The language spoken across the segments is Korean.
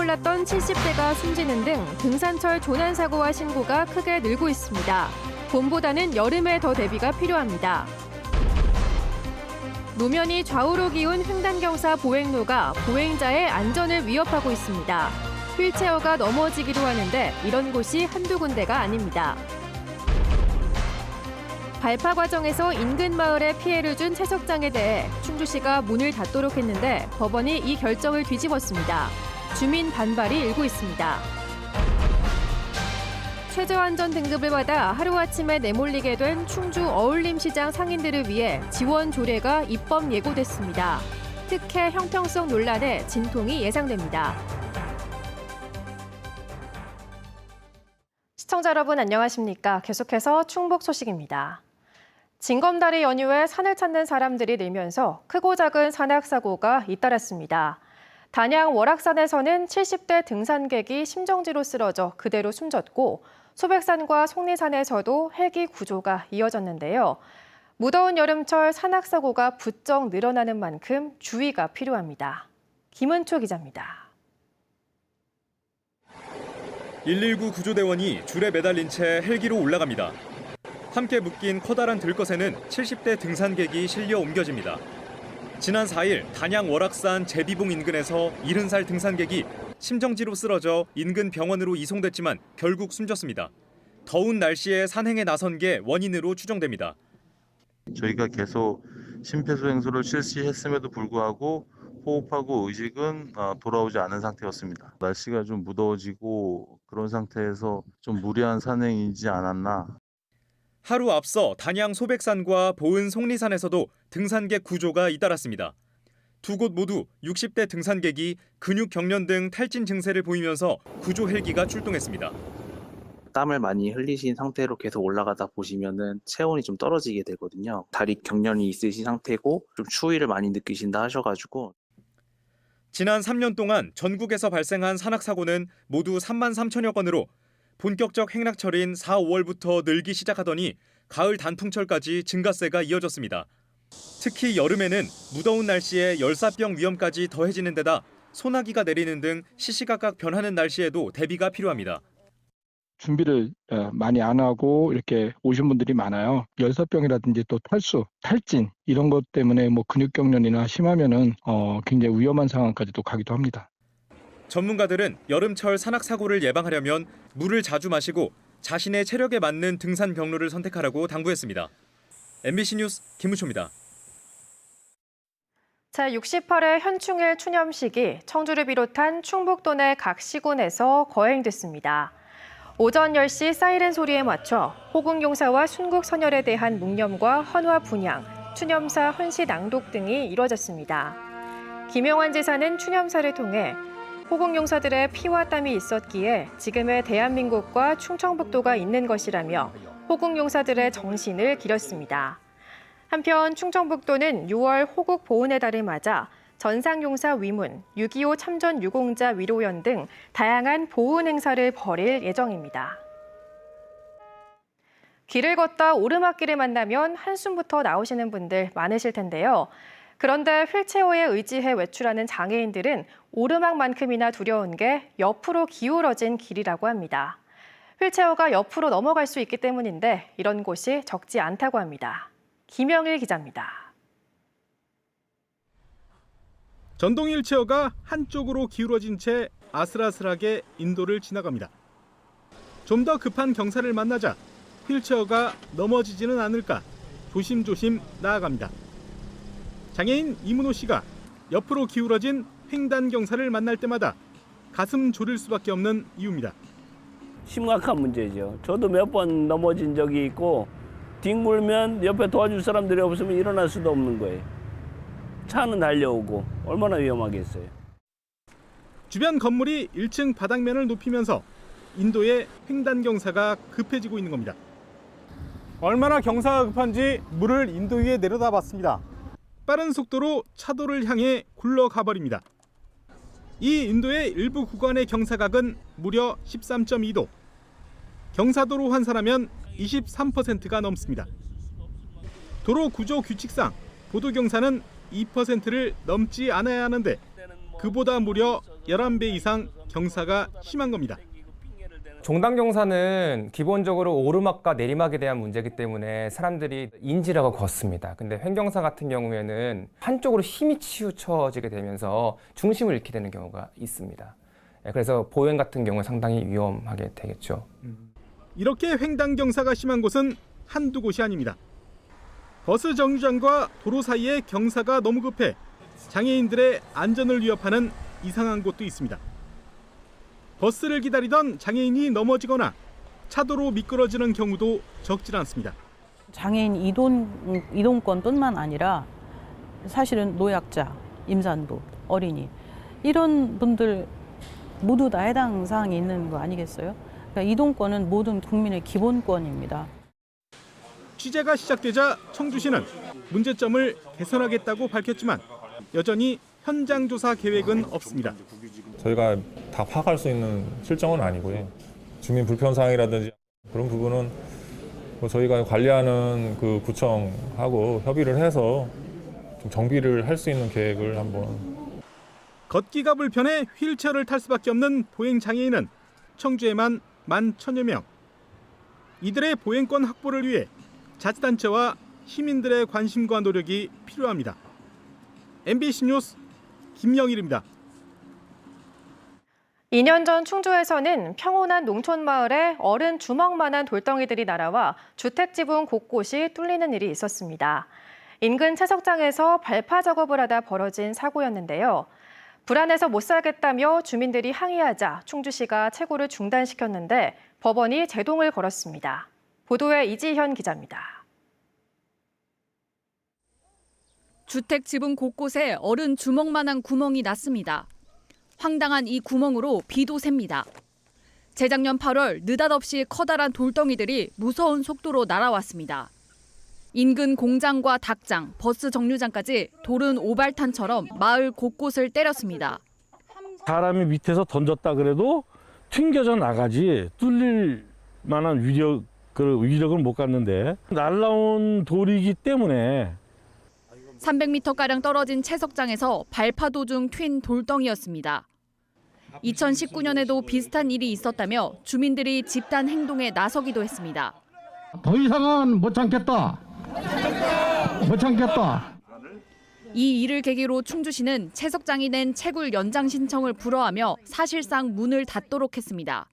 몰랐던 70대가 숨지는 등 등산철 조난사고와 신고가 크게 늘고 있습니다. 봄보다는 여름에 더 대비가 필요합니다. 노면이 좌우로 기운 횡단경사 보행로가 보행자의 안전을 위협하고 있습니다. 휠체어가 넘어지기도 하는데 이런 곳이 한두 군데가 아닙니다. 발파 과정에서 인근 마을에 피해를 준 채석장에 대해 충주시가 문을 닫도록 했는데 법원이 이 결정을 뒤집었습니다. 주민 반발이 일고 있습니다. 최저안전 등급을 받아 하루아침에 내몰리게 된 충주 어울림시장 상인들을 위해 지원 조례가 입법 예고됐습니다. 특혜 형평성 논란에 진통이 예상됩니다. 시청자 여러분 안녕하십니까? 계속해서 충북 소식입니다. 징검다리 연휴에 산을 찾는 사람들이 늘면서 크고 작은 산악사고가 잇따랐습니다. 단양 월악산에서는 70대 등산객이 심정지로 쓰러져 그대로 숨졌고 소백산과 속리산에서도 헬기 구조가 이어졌는데요. 무더운 여름철 산악사고가 부쩍 늘어나는 만큼 주의가 필요합니다. 김은초 기자입니다. 119 구조대원이 줄에 매달린 채 헬기로 올라갑니다. 함께 묶인 커다란 들것에는 70대 등산객이 실려 옮겨집니다. 지난 4일 단양 월악산 제비봉 인근에서 70살 등산객이 심정지로 쓰러져 인근 병원으로 이송됐지만 결국 숨졌습니다. 더운 날씨에 산행에 나선 게 원인으로 추정됩니다. 저희가 계속 심폐소생술을 실시했음에도 불구하고 호흡하고 의식은 돌아오지 않은 상태였습니다. 날씨가 좀 무더워지고 그런 상태에서 좀 무리한 산행이지 않았나. 하루 앞서 단양 소백산과 보은 속리산에서도 등산객 구조가 잇따랐습니다. 두 곳 모두 60대 등산객이 근육 경련 등 탈진 증세를 보이면서 구조 헬기가 출동했습니다. 땀을 많이 흘리신 상태로 계속 올라가다 보시면은 체온이 좀 떨어지게 되거든요. 다리 경련이 있으신 상태고 좀 추위를 많이 느끼신다 하셔가지고. 지난 3년 동안 전국에서 발생한 산악사고는 모두 3만 3천여 건으로 본격적 행락철인 4, 5월부터 늘기 시작하더니 가을 단풍철까지 증가세가 이어졌습니다. 특히 여름에는 무더운 날씨에 열사병 위험까지 더해지는 데다 소나기가 내리는 등 시시각각 변하는 날씨에도 대비가 필요합니다. 준비를 많이 안 하고 이렇게 오신 분들이 많아요. 열사병이라든지 또 탈수, 탈진 이런 것 때문에 뭐 근육경련이나 심하면은 굉장히 위험한 상황까지도 가기도 합니다. 전문가들은 여름철 산악사고를 예방하려면 물을 자주 마시고 자신의 체력에 맞는 등산 경로를 선택하라고 당부했습니다. MBC 뉴스 김우초입니다. 제68회 현충일 추념식이 청주를 비롯한 충북도 내 각 시군에서 거행됐습니다. 오전 10시 사이렌 소리에 맞춰 호국용사와 순국선열에 대한 묵념과 헌화 분향, 추념사 헌시 낭독 등이 이뤄졌습니다. 김영환 지사는 추념사를 통해 호국용사들의 피와 땀이 있었기에 지금의 대한민국과 충청북도가 있는 것이라며 호국용사들의 정신을 기렸습니다. 한편 충청북도는 6월 호국 보훈의 달을 맞아 전상용사 위문, 6.25 참전 유공자 위로연 등 다양한 보훈 행사를 벌일 예정입니다. 길을 걷다 오르막길을 만나면 한숨부터 나오시는 분들 많으실 텐데요. 그런데 휠체어에 의지해 외출하는 장애인들은 오르막만큼이나 두려운 게 옆으로 기울어진 길이라고 합니다. 휠체어가 옆으로 넘어갈 수 있기 때문인데 이런 곳이 적지 않다고 합니다. 김영일 기자입니다. 전동 휠체어가 한쪽으로 기울어진 채 아슬아슬하게 인도를 지나갑니다. 좀 더 급한 경사를 만나자 휠체어가 넘어지지는 않을까 조심조심 나아갑니다. 장애인 이문호 씨가 옆으로 기울어진 횡단 경사를 만날 때마다 가슴 졸일 수밖에 없는 이유입니다. 심각한 문제죠. 저도 몇 번 넘어진 적이 있고 뒹굴면 옆에 도와줄 사람들이 없으면 일어날 수도 없는 거예요. 차는 달려오고 얼마나 위험하겠어요. 주변 건물이 1층 바닥면을 높이면서 인도의 횡단 경사가 급해지고 있는 겁니다. 얼마나 경사가 급한지 물을 인도 위에 내려다 봤습니다. 빠른 속도로 차도를 향해 굴러가 버립니다. 이 인도의 일부 구간의 경사각은 무려 13.2도. 경사도로 환산하면 23%가 넘습니다. 도로 구조 규칙상 보도 경사는 2%를 넘지 않아야 하는데 그보다 무려 11배 이상 경사가 심한 겁니다. 종단 경사는 기본적으로 오르막과 내리막에 대한 문제이기 때문에 사람들이 인지라고 걷습니다. 근데 횡경사 같은 경우에는 한쪽으로 힘이 치우쳐지게 되면서 중심을 잃게 되는 경우가 있습니다. 그래서 보행 같은 경우에 상당히 위험하게 되겠죠. 이렇게 횡단 경사가 심한 곳은 한두 곳이 아닙니다. 버스 정류장과 도로 사이의 경사가 너무 급해 장애인들의 안전을 위협하는 이상한 곳도 있습니다. 버스를 기다리던 장애인이 넘어지거나 차도로 미끄러지는 경우도 적지 않습니다. 장애인 이동권뿐만 아니라 사실은 노약자, 임산부, 어린이 이런 분들 모두 다 해당 사항이 있는 거 아니겠어요? 그러니까 이동권은 모든 국민의 기본권입니다. 취재가 시작되자 청주시는 문제점을 개선하겠다고 밝혔지만 여전히 현장 조사 계획은 없습니다. 저희가 다 파악할 수 있는 실정은 아니고요. 주민 불편 사항이라든지 그런 부분은 저희가 관리하는 그 구청하고 협의를 해서 좀 정비를 할 수 있는 계획을 한번. 걷기가 불편해 휠체어를 탈 수밖에 없는 보행 장애인은 청주에만 11,000여 명. 이들의 보행권 확보를 위해 자치단체와 시민들의 관심과 노력이 필요합니다. MBC 뉴스 김영일입니다. 2년 전 충주에서는 평온한 농촌 마을에 어른 주먹만한 돌덩이들이 날아와 주택 지붕 곳곳이 뚫리는 일이 있었습니다. 인근 채석장에서 발파 작업을 하다 벌어진 사고였는데요. 불안해서 못 살겠다며 주민들이 항의하자 충주시가 채굴을 중단시켰는데 법원이 제동을 걸었습니다. 보도에 이지현 기자입니다. 주택 지붕 곳곳에 어른 주먹만한 구멍이 났습니다. 황당한 이 구멍으로 비도 셉니다. 재작년 8월 느닷없이 커다란 돌덩이들이 무서운 속도로 날아왔습니다. 인근 공장과 닭장, 버스 정류장까지 돌은 오발탄처럼 마을 곳곳을 때렸습니다. 사람이 밑에서 던졌다 그래도 튕겨져 나가지 뚫릴 만한 위력을 못 갖는데 날라온 돌이기 때문에 300m가량 떨어진 채석장에서 발파도 중 튄 돌덩이였습니다. 2019년에도 비슷한 일이 있었다며 주민들이 집단 행동에 나서기도 했습니다. 더 이상은 못 참겠다. 못 참겠다. 이 일을 계기로 충주시는 채석장이 낸 채굴 연장 신청을 불허하며 사실상 문을 닫도록 했습니다.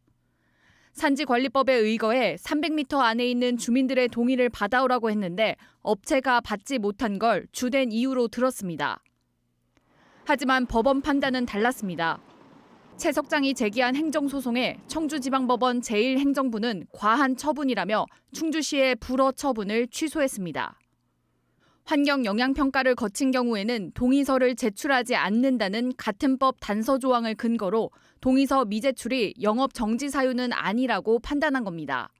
산지관리법에 의거해 300m 안에 있는 주민들의 동의를 받아오라고 했는데 업체가 받지 못한 걸 주된 이유로 들었습니다. 하지만 법원 판단은 달랐습니다. 채석장이 제기한 행정소송에 청주지방법원 제1행정부는 과한 처분이라며 충주시의 불허 처분을 취소했습니다. 환경영향평가를 거친 경우에는 동의서를 제출하지 않는다는 같은 법 단서 조항을 근거로 동의서 미제출이 영업 정지 사유는 아니라고 판단한 겁니다.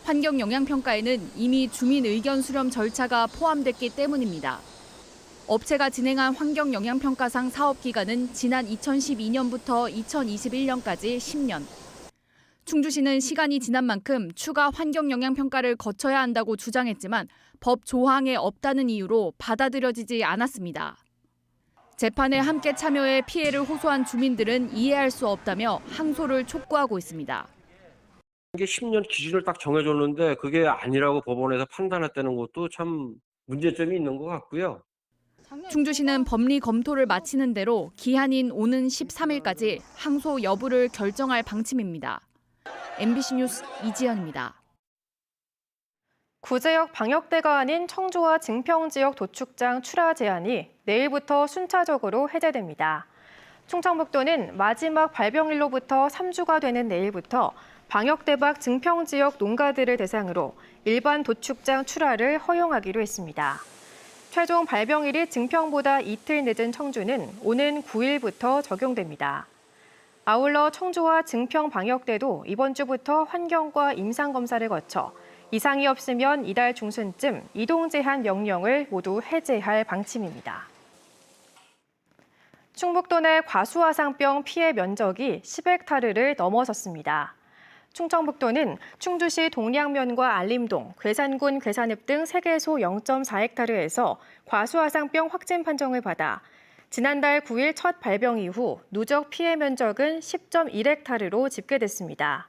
환경영향평가에는 이미 주민 의견 수렴 절차가 포함됐기 때문입니다. 업체가 진행한 환경영향평가상 사업기간은 지난 2012년부터 2021년까지 10년. 충주시는 시간이 지난 만큼 추가 환경영향평가를 거쳐야 한다고 주장했지만 법 조항에 없다는 이유로 받아들여지지 않았습니다. 재판에 함께 참여해 피해를 호소한 주민들은 이해할 수 없다며 항소를 촉구하고 있습니다. 이게 10년 기준을 딱 정해줬는데 그게 아니라고 법원에서 판단했다는 것도 참 문제점이 있는 것 같고요. 충주시는 법리 검토를 마치는 대로 기한인 오는 13일까지 항소 여부를 결정할 방침입니다. MBC 뉴스 이지연입니다. 구제역 방역대가 아닌 청주와 증평지역 도축장 출하 제한이 내일부터 순차적으로 해제됩니다. 충청북도는 마지막 발병일로부터 3주가 되는 내일부터 방역대박 증평지역 농가들을 대상으로 일반 도축장 출하를 허용하기로 했습니다. 최종 발병일이 증평보다 이틀 늦은 청주는 오는 9일부터 적용됩니다. 아울러 청주와 증평 방역대도 이번 주부터 환경과 임상검사를 거쳐 이상이 없으면 이달 중순쯤 이동 제한 명령을 모두 해제할 방침입니다. 충북도 내 과수화상병 피해 면적이 10헥타르를 넘어섰습니다. 충청북도는 충주시 동량면과 알림동, 괴산군 괴산읍 등 3개소 0.4헥타르에서 과수화상병 확진 판정을 받아 지난달 9일 첫 발병 이후 누적 피해 면적은 10.1헥타르로 집계됐습니다.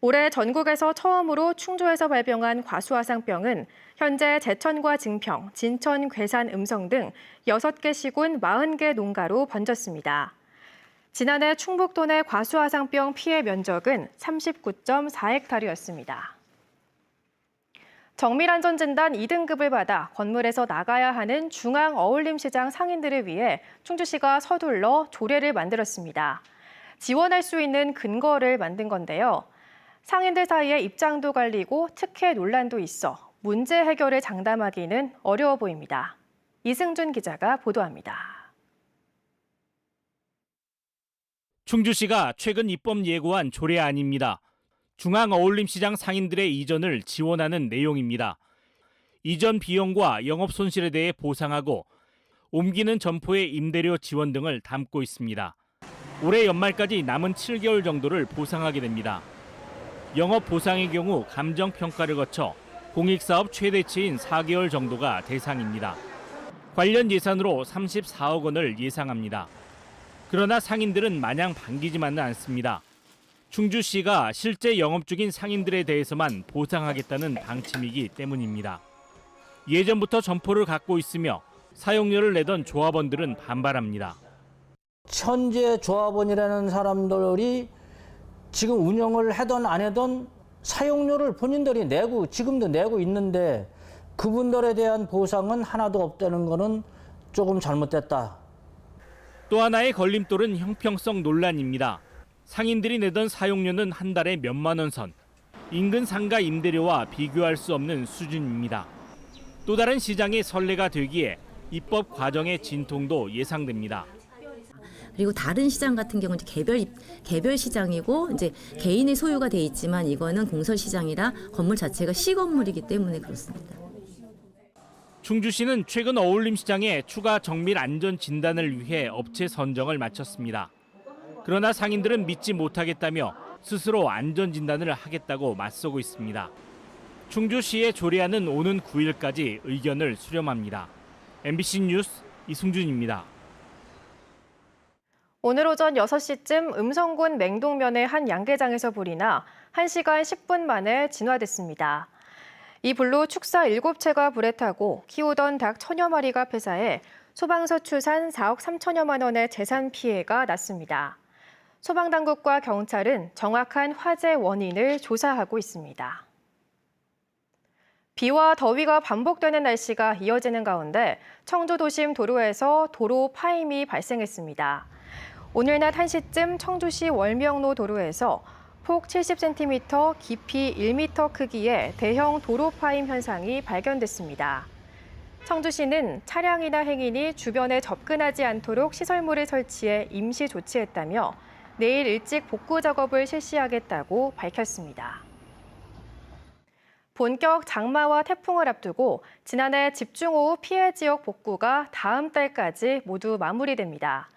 올해 전국에서 처음으로 충주에서 발병한 과수화상병은 현재 제천과 증평, 진천, 괴산, 음성 등 6개 시군 40개 농가로 번졌습니다. 지난해 충북도 내 과수화상병 피해 면적은 39.4헥타르였습니다. 정밀안전진단 2등급을 받아 건물에서 나가야 하는 중앙어울림시장 상인들을 위해 충주시가 서둘러 조례를 만들었습니다. 지원할 수 있는 근거를 만든 건데요. 상인들 사이에 입장도 갈리고 특혜 논란도 있어 문제 해결을 장담하기는 어려워 보입니다. 이승준 기자가 보도합니다. 충주시가 최근 입법 예고한 조례안입니다. 중앙어울림시장 상인들의 이전을 지원하는 내용입니다. 이전 비용과 영업 손실에 대해 보상하고 옮기는 점포의 임대료 지원 등을 담고 있습니다. 올해 연말까지 남은 7개월 정도를 보상하게 됩니다. 영업 보상의 경우 감정평가를 거쳐 공익사업 최대치인 4개월 정도가 대상입니다. 관련 예산으로 34억 원을 예상합니다. 그러나 상인들은 마냥 반기지만은 않습니다. 충주시가 실제 영업 중인 상인들에 대해서만 보상하겠다는 방침이기 때문입니다. 예전부터 점포를 갖고 있으며 사용료를 내던 조합원들은 반발합니다. 현재 조합원이라는 사람들이 지금 운영을 하던 안 하던 사용료를 본인들이 내고 지금도 내고 있는데 그분들에 대한 보상은 하나도 없다는 거는 조금 잘못됐다. 또 하나의 걸림돌은 형평성 논란입니다. 상인들이 내던 사용료는 한 달에 몇만 원 선, 인근 상가 임대료와 비교할 수 없는 수준입니다. 또 다른 시장의 선례가 되기에 입법 과정의 진통도 예상됩니다. 그리고 다른 시장 같은 경우는 개별 시장이고 이제 개인의 소유가 돼 있지만 이거는 공설 시장이라 건물 자체가 시건물이기 때문에 그렇습니다. 충주시는 최근 어울림시장에 추가 정밀 안전 진단을 위해 업체 선정을 마쳤습니다. 그러나 상인들은 믿지 못하겠다며 스스로 안전 진단을 하겠다고 맞서고 있습니다. 충주시의 조례안은 오는 9일까지 의견을 수렴합니다. MBC 뉴스 이승준입니다. 오늘 오전 6시쯤 음성군 맹동면의 한 양계장에서 불이 나 1시간 10분 만에 진화됐습니다. 이 불로 축사 7채가 불에 타고 키우던 닭 1000여 마리가 폐사해 소방서 추산 4억 3천여만 원의 재산 피해가 났습니다. 소방당국과 경찰은 정확한 화재 원인을 조사하고 있습니다. 비와 더위가 반복되는 날씨가 이어지는 가운데 청주 도심 도로에서 도로 파임이 발생했습니다. 오늘 낮 1시쯤 청주시 월명로 도로에서 폭 70cm, 깊이 1m 크기의 대형 도로 파임 현상이 발견됐습니다. 청주시는 차량이나 행인이 주변에 접근하지 않도록 시설물을 설치해 임시 조치했다며 내일 일찍 복구 작업을 실시하겠다고 밝혔습니다. 본격 장마와 태풍을 앞두고 지난해 집중호우 피해 지역 복구가 다음 달까지 모두 마무리됩니다.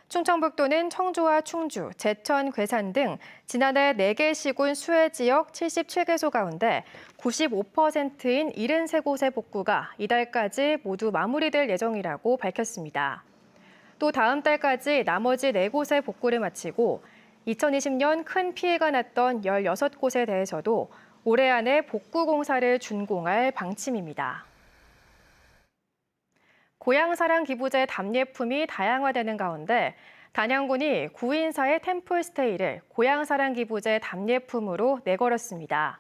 충청북도는 청주와 충주, 제천, 괴산 등 지난해 4개 시군 수해 지역 77개소 가운데 95%인 73곳의 복구가 이달까지 모두 마무리될 예정이라고 밝혔습니다. 또 다음 달까지 나머지 4곳의 복구를 마치고 2020년 큰 피해가 났던 16곳에 대해서도 올해 안에 복구 공사를 준공할 방침입니다. 고향사랑 기부제 답례품이 다양화되는 가운데 단양군이 구인사의 템플스테이를 고향사랑 기부제 답례품으로 내걸었습니다.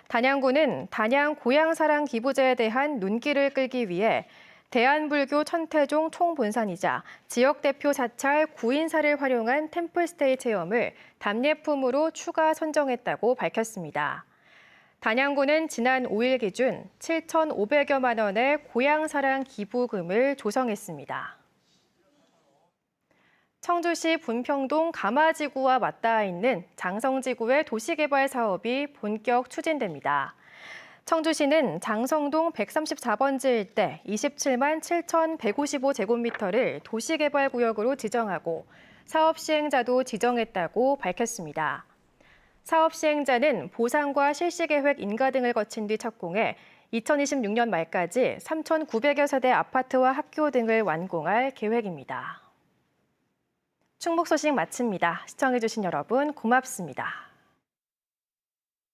단양군은 단양 고향사랑 기부제에 대한 눈길을 끌기 위해 대한불교 천태종 총본산이자 지역 대표 사찰 구인사를 활용한 템플스테이 체험을 답례품으로 추가 선정했다고 밝혔습니다. 단양군은 지난 5일 기준 7,500여만 원의 고향사랑 기부금을 조성했습니다. 청주시 분평동 가마지구와 맞닿아 있는 장성지구의 도시개발 사업이 본격 추진됩니다. 청주시는 장성동 134번지 일대 27만 7,155제곱미터를 도시개발구역으로 지정하고 사업 시행자도 지정했다고 밝혔습니다. 사업 시행자는 보상과 실시계획 인가 등을 거친 뒤 착공해 2026년 말까지 3,900여 세대 아파트와 학교 등을 완공할 계획입니다. 충북 소식 마칩니다. 시청해주신 여러분 고맙습니다.